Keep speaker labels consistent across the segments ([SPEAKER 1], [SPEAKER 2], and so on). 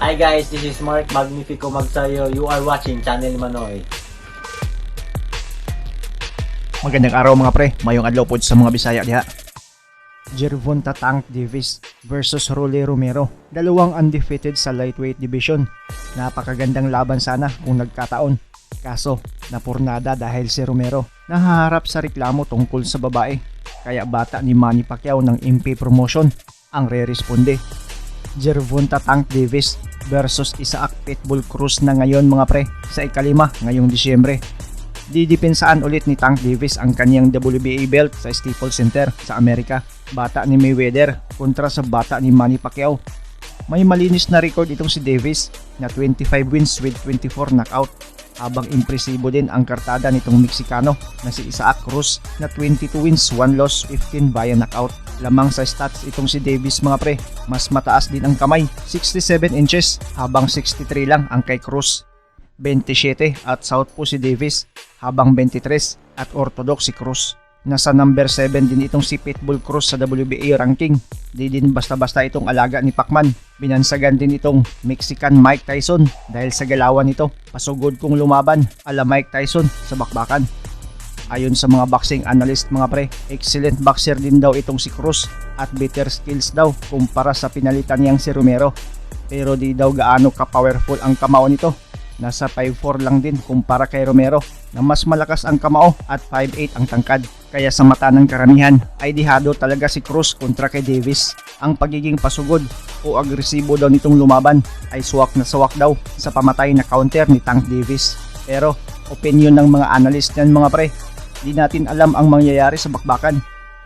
[SPEAKER 1] Hi guys, this is Mark Magnifico Magsayo. You are watching Channel Manoy.
[SPEAKER 2] Magandang araw mga pre, mayong adlaw po sa mga Bisaya diha. GERVONTA Tank Davis versus Rolly Romero, dalawang undefeated sa lightweight division. Napakagandang laban sana kung nagkataon. Kaso, napurnada dahil si Romero nahaharap sa reklamo tungkol sa babae. Kaya bata ni Manny Pacquiao ng MP Promotion ang re-responde. GERVONTA Tank Davis versus PITBULL CRUZ na ngayon mga pre sa ikalima ngayong Disyembre. Didipensaan ulit ni Tank Davis ang kanyang WBA belt sa Staples Center sa Amerika. Bata ni Mayweather kontra sa bata ni Manny Pacquiao. May malinis na record itong si Davis na 25 wins with 24 knockout, habang impresibo din ang kartada nitong Meksikano na si CRUZ na 22 wins, 1 loss, 15 via knockout. Lamang sa stats itong si Davis mga pre, mas mataas din ang kamay, 67 inches, habang 63 lang ang kay CRUZ. 27 at southpaw si Davis, habang 23 at orthodox si CRUZ. Nasa number 7 din itong si PITBULL CRUZ sa WBA ranking. Di din basta-basta itong alaga ni Pacman. Binansagan din itong Mexican Mike Tyson dahil sa galawan nito, pasugod kong lumaban ala Mike Tyson sa bakbakan. Ayon sa mga boxing analyst mga pre, excellent boxer din daw itong si CRUZ at better skills daw kumpara sa pinalitan niyang si Romero. Pero di daw gaano ka-powerful ang kamao nito. Nasa 5'4 lang din kumpara kay Romero na mas malakas ang kamao at 5'8 ang tangkad. Kaya sa mata ng karamihan ay dihado talaga si CRUZ kontra kay Davis. Ang pagiging pasugod o agresibo daw nitong lumaban ay suwak na suwak daw sa pamatay na counter ni Tank Davis. Pero opinion ng mga analyst yan mga pre, di natin alam ang mangyayari sa bakbakan.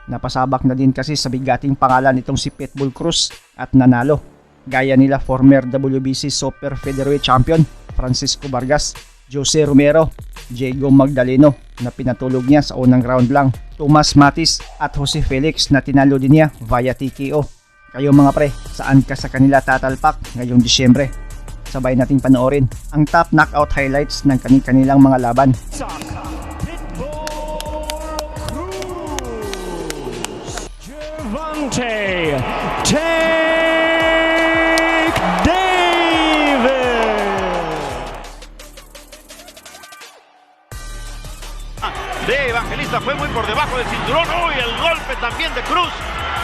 [SPEAKER 2] Napasabak na din kasi sa bigating pangalan itong si PITBULL CRUZ at nanalo. Gaya nila former WBC Super Featherweight Champion Francisco Vargas, Jose Romero, Diego Magdaleno na pinatulog niya sa unang round lang, Tomas Matis at Jose Felix na tinalo din niya via TKO. Kayo mga pre, saan ka sa kanila tatalpak ngayong Disyembre? Sabay nating panoorin ang top knockout highlights ng kanilang mga laban.
[SPEAKER 3] Gervonta Tank Davis.
[SPEAKER 4] De Evangelista fue muy por debajo del cinturón. Hoy el golpe también de CRUZ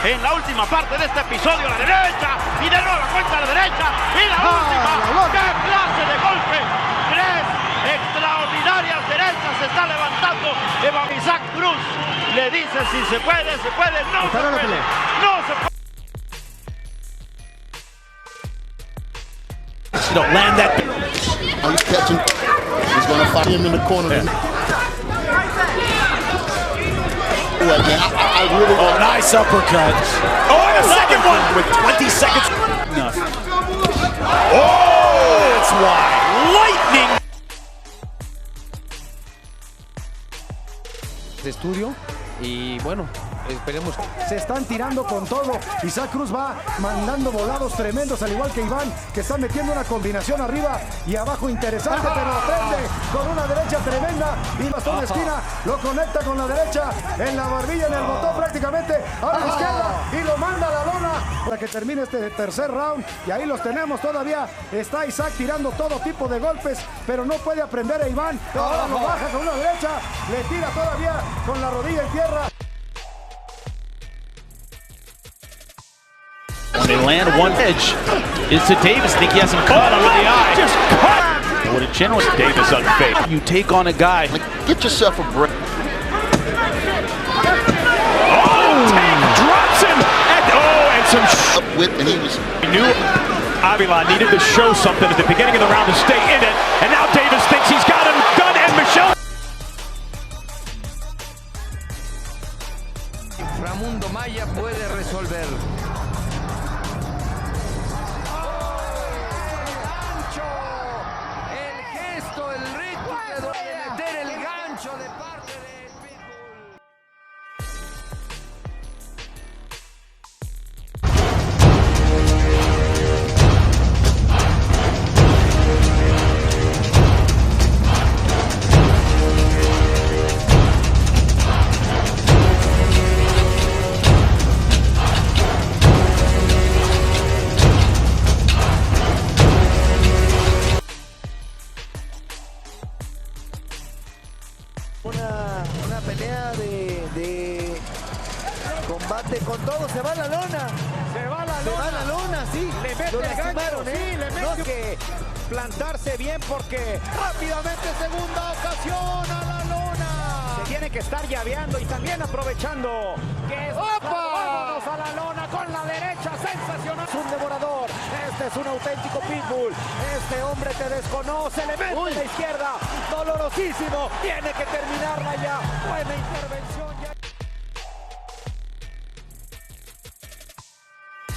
[SPEAKER 4] en la última parte de este episodio. A la derecha y de nuevo la cuenta a la derecha y la última. ¡Qué clase de golpe! Tres extraordinarias derechas se está levantando Isaac CRUZ. Le dice si se puede, no se puede, no se puede.
[SPEAKER 3] Don't land that.
[SPEAKER 5] Oh, he's catching. He's going to fight him in the corner.
[SPEAKER 3] Yeah.
[SPEAKER 5] I really
[SPEAKER 3] Nice uppercut. Oh, and a second one with 20 seconds. Enough. Oh, that's why. Lightning.
[SPEAKER 6] De estudio y bueno, esperemos. Se están tirando con todo. Isaac CRUZ va mandando volados tremendos, al igual que Iván, que está metiendo una combinación arriba y abajo interesante, pero aprende con una derecha tremenda y bastón de esquina, lo conecta con la derecha en la barbilla, en el botón prácticamente a la izquierda y lo manda a la lona para que termine este tercer round. Y ahí los tenemos todavía. Está Isaac tirando todo tipo de golpes, pero no puede aprender a Iván. Ahora lo baja con una derecha, le tira todavía con la rodilla en tierra.
[SPEAKER 3] When they land one edge, it's to Davis. Think he has him caught under the eye. Just cut. What a generous Davis unfazed. You take on a guy.
[SPEAKER 5] get yourself a break.
[SPEAKER 3] Oh, Tank drops him. And some
[SPEAKER 5] With and he was.
[SPEAKER 3] He knew Avila needed to show something at the beginning of the round to stay in it. And now Davis thinks he's got him done. And Michelle.
[SPEAKER 7] Ramundo Maya puede resolver. El gesto, el ritmo de meter el gancho de parte de PITBULL.
[SPEAKER 6] con todo, se va a la lona. Se va a la lona, sí.
[SPEAKER 8] Le mete
[SPEAKER 6] Lo
[SPEAKER 8] el gancho,
[SPEAKER 6] lastimaron,
[SPEAKER 8] sí, le mete.
[SPEAKER 6] No,
[SPEAKER 8] Que plantarse bien porque rápidamente segunda ocasión a la lona. Se tiene que estar llaveando y también aprovechando que es vámonos a la lona con la derecha, sensacional. Es un devorador, este es un auténtico pitbull. Este hombre te desconoce, le mete en la izquierda, dolorosísimo, tiene que terminarla ya. Buena intervención ya.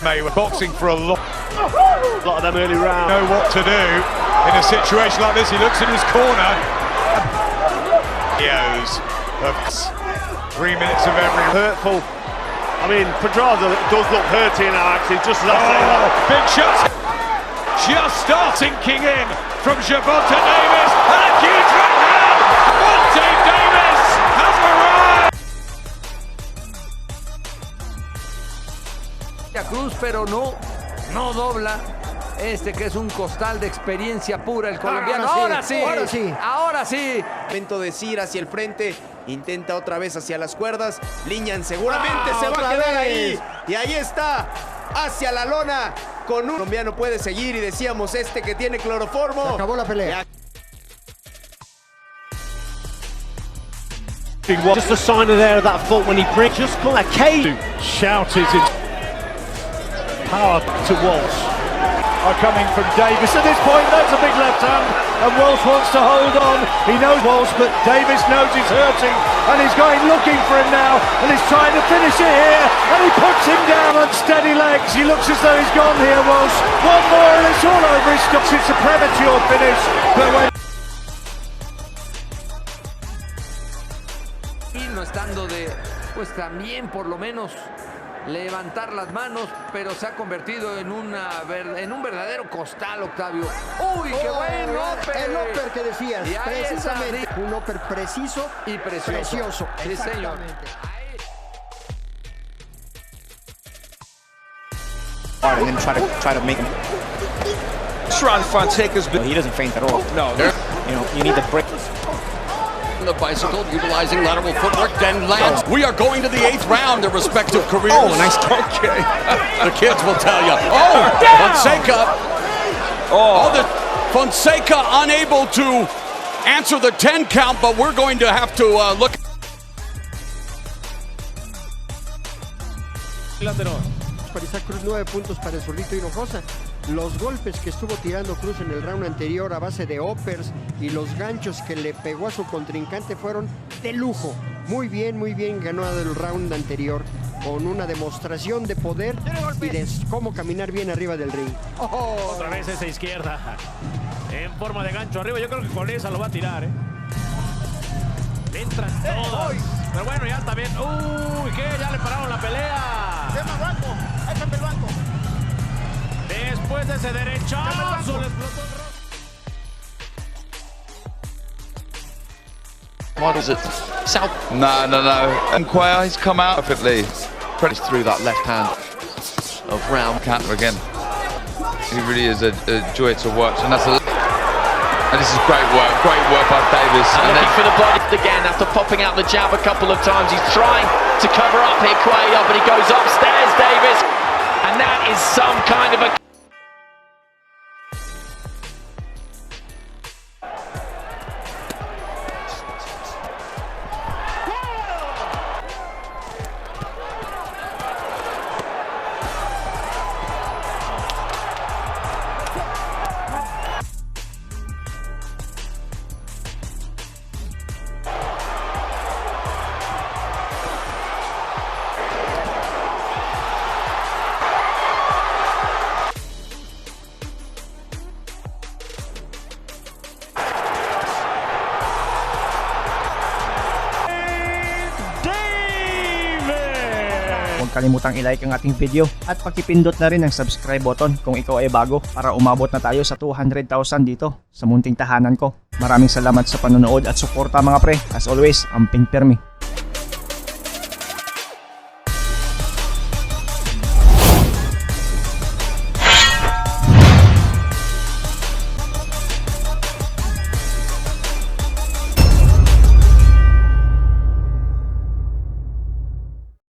[SPEAKER 3] Mate, we're boxing for a lot
[SPEAKER 4] of them early rounds.
[SPEAKER 3] Know what to do in a situation like this. He looks in his corner. Of 3 minutes of every
[SPEAKER 4] Hurtful. I mean, Pedraza does look hurting now, actually, just as I say that.
[SPEAKER 3] big shot. Just start sinking in from GERVONTA Davis. And a huge right hand. Monte Davis has arrived.
[SPEAKER 7] CRUZ, pero no dobla. Este que es un costal de experiencia pura, el colombiano. Ahora sí.
[SPEAKER 9] Momento de ir hacia el frente, intenta otra vez hacia las cuerdas. Liñan seguramente se va a quedar ahí. Y ahí está, hacia la lona. Con un colombiano puede seguir y decíamos este que tiene cloroformo.
[SPEAKER 6] Se acabó la pelea.
[SPEAKER 4] Just a sign of there of that fault when he brings just like a cage.
[SPEAKER 3] Shout is in
[SPEAKER 4] Power to Walsh. Are coming from Davis at this point. That's a big left hand, and Walsh wants to hold on. He knows Walsh, but Davis knows he's hurting, and he's going looking for him now, and he's trying to finish it here, and he puts him down on steady legs. He looks as though he's gone here, Walsh. One more, and it's all over his stops. It's a premature finish, but when
[SPEAKER 7] Y no estando pues también por lo menos levantar las manos, pero se ha convertido en un verdadero costal, Octavio. ¡Uy, qué buen upper!
[SPEAKER 6] El upper que decías,
[SPEAKER 7] Y ahí
[SPEAKER 6] precisamente.
[SPEAKER 7] está.
[SPEAKER 6] Un upper preciso
[SPEAKER 7] Y precioso. Sí, señor.
[SPEAKER 10] And then try to make him
[SPEAKER 3] Strong Fonseca's been.
[SPEAKER 10] he doesn't faint at all.
[SPEAKER 3] No.
[SPEAKER 10] You know, you need the break.
[SPEAKER 11] The bicycle, utilizing lateral footwork, then lands. We are going to the 8th round, their respective careers.
[SPEAKER 10] Oh, nice.
[SPEAKER 11] Okay. The kids will tell you. Oh, Fonseca. Fonseca unable to answer the 10 count, but we're going to have to look.
[SPEAKER 6] Para Isaac Cruz, 9 puntos para el zurdito Hinojosa. Los golpes que estuvo tirando Cruz en el round anterior a base de uppers y los ganchos que le pegó a su contrincante fueron de lujo. Muy bien ganó el round anterior con una demostración de poder y de cómo caminar bien arriba del ring.
[SPEAKER 8] Otra vez esa izquierda en forma de gancho arriba. Yo creo que con esa lo va a tirar, Le entran todas. Pero bueno, ya está bien. Uy, ¿qué? Ya le pararon la pelea.
[SPEAKER 6] ¡Llama banco! ¡Échate el banco!
[SPEAKER 8] Después de ese derechazo le explotó el rostro.
[SPEAKER 11] Models it. South. No. And Quayle, he's come out perfectly. Pretty through that left hand of round counter again. He really is a joy to watch, and this is great work by Davis.
[SPEAKER 12] And looking for the body again after popping out the jab a couple of times. He's trying to cover up here, Quayle, but he goes upstairs, Davis, and that is some kind of a.
[SPEAKER 2] Huwag kalimutang i-like ang ating video at pakipindot na rin ang subscribe button kung ikaw ay bago para umabot na tayo sa 200,000 dito sa munting tahanan ko. Maraming salamat sa panonood at suporta mga pre. As always, amping pirmi.